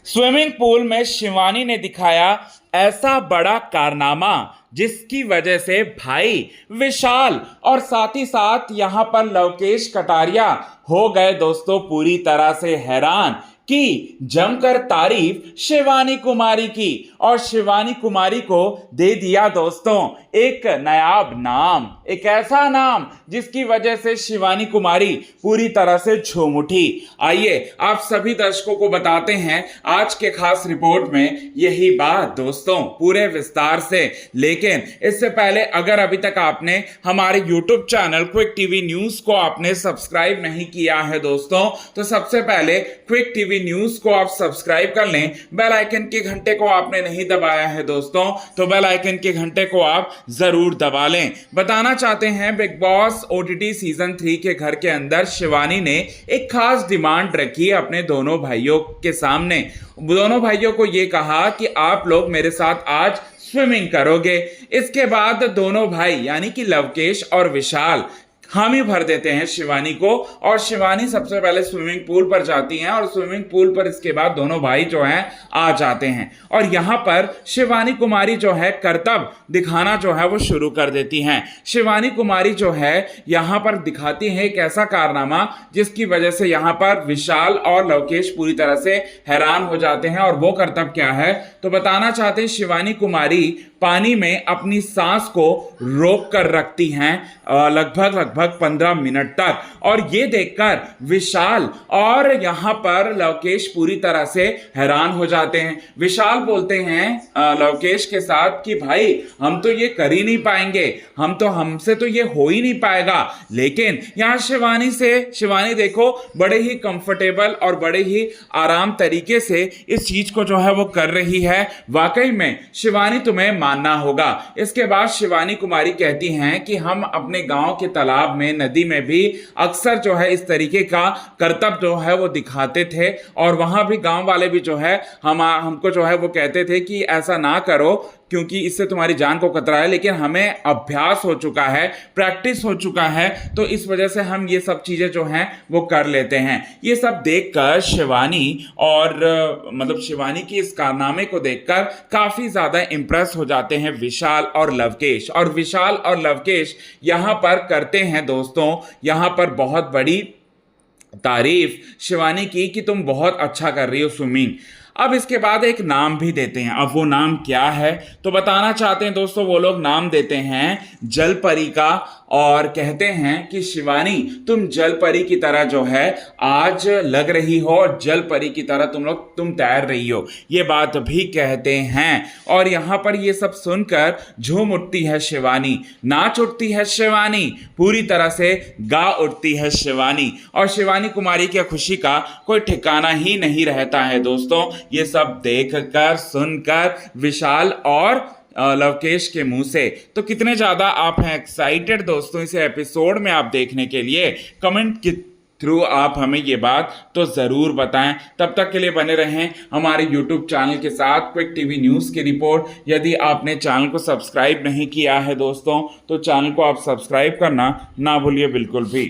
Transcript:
Swimming pool में शिवानी ने दिखाया ऐसा बड़ा कारनामा जिसकी वजह से भाई विशाल और साथ ही साथ यहां पर लवकेश कटारिया हो गए दोस्तों पूरी तरह से हैरान कि जमकर तारीफ शिवानी कुमारी की और शिवानी कुमारी को दे दिया दोस्तों एक नायाब नाम, एक ऐसा नाम जिसकी वजह से शिवानी कुमारी पूरी तरह से झूम उठी। आइए आप सभी दर्शकों को बताते हैं आज के खास रिपोर्ट में यही बात दोस्तों पूरे विस्तार से। लेकिन इससे पहले अगर अभी तक आपने हमारे YouTube channel quick TV news को आपने सब्सक्राइब नहीं किया है दोस्तों, तो सबसे पहले क्विक टीवी न्यूज को आप सब्सक्राइब कर लें। बेल आइकन के घंटे को आपने नहीं दबाया है दोस्तों, तो बेल आइकन के घंटे को आप जरूर दबा लें। बताना चाहते हैं बिग बॉस ओटीटी सीजन 3 के घर के अंदर शिवानी ने एक खास डिमांड रखी अपने दोनों भाइयों के सामने। दोनों भाइयों को यह कहा कि आप लोग मेरे साथ आज स्विमिंग करोगे। इसके बाद दोनों भाई यानी कि लवकेश और विशाल हामी भर देते हैं शिवानी को और शिवानी सबसे पहले स्विमिंग पूल पर जाती हैं और स्विमिंग पूल पर इसके बाद दोनों भाई जो हैं आ जाते हैं और यहां पर शिवानी कुमारी जो है करतब दिखाना जो है वो शुरू कर देती हैं। शिवानी कुमारी जो है यहां पर दिखाती है एक ऐसा कारनामा जिसकी वजह से यहां पर विशाल और लवकेश पूरी तरह से हैरान हो जाते हैं। और वो करतब क्या है तो बताना चाहते हैं शिवानी कुमारी पानी में अपनी सांस को रोक कर रखती हैं लगभग 15 मिनट तक और ये देखकर विशाल और यहां पर लवकेश पूरी तरह से हैरान हो जाते हैं। विशाल बोलते हैं लवकेश के साथ कि भाई हम तो ये कर ही नहीं पाएंगे, हमसे तो ये हो ही नहीं पाएगा। लेकिन यहां शिवानी देखो बड़े ही कंफर्टेबल और बड़े ही आराम तरीके से इस चीज को जो है वो कर रही है। वाकई में शिवानी तुम्हें मानना होगा। इसके बाद शिवानी कुमारी कहती हैं कि हम अपने गांव के तालाब में नदी में भी अक्सर जो है इस तरीके का करतब जो है वो दिखाते थे और वहां भी गांव वाले भी जो है हमको जो है वो कहते थे कि ऐसा ना करो क्योंकि इससे तुम्हारी जान को खतरा है। लेकिन हमें अभ्यास हो चुका है, प्रैक्टिस हो चुका है, तो इस वजह से हम ये सब चीजें जो हैं वो कर लेते हैं। ये सब देखकर शिवानी और शिवानी की इस कारनामे को देखकर काफी ज्यादा इंप्रेस हो जाते हैं विशाल और लवकेश। और विशाल और लवकेश यहां पर करते हैं दोस्तों यहां पर बहुत बड़ी तारीफ शिवानी की कि तुम बहुत अच्छा कर रही हो स्विमिंग। अब इसके बाद एक नाम भी देते हैं। अब वो नाम क्या है तो बताना चाहते हैं दोस्तों वो लोग नाम देते हैं जल परी का और कहते हैं कि शिवानी तुम जल परी की तरह जो है आज लग रही हो और जल परी की तरह तुम तैर रही हो, ये बात भी कहते हैं। और यहां पर ये सब सुनकर झूम उठती है शिवानी, नाच उठती है शिवानी, पूरी तरह से गा उठती है शिवानी और शिवानी कुमारी की खुशी का कोई ठिकाना ही नहीं रहता है दोस्तों। ये सब देखकर सुनकर विशाल और लवकेश के मुंह से। तो कितने ज्यादा आप हैं एक्साइटेड दोस्तों इसे एपिसोड में आप देखने के लिए? कमेंट के थ्रू आप हमें ये बात तो जरूर बताएं। तब तक के लिए बने रहें हमारे YouTube चैनल के साथ क्विक टीवी न्यूज की रिपोर्ट। यदि आपने चैनल को सब्सक्राइब नहीं किया है दोस्तों तो चैनल को आप सब्सक्राइब करना ना भूलिए बिल्कुल भी।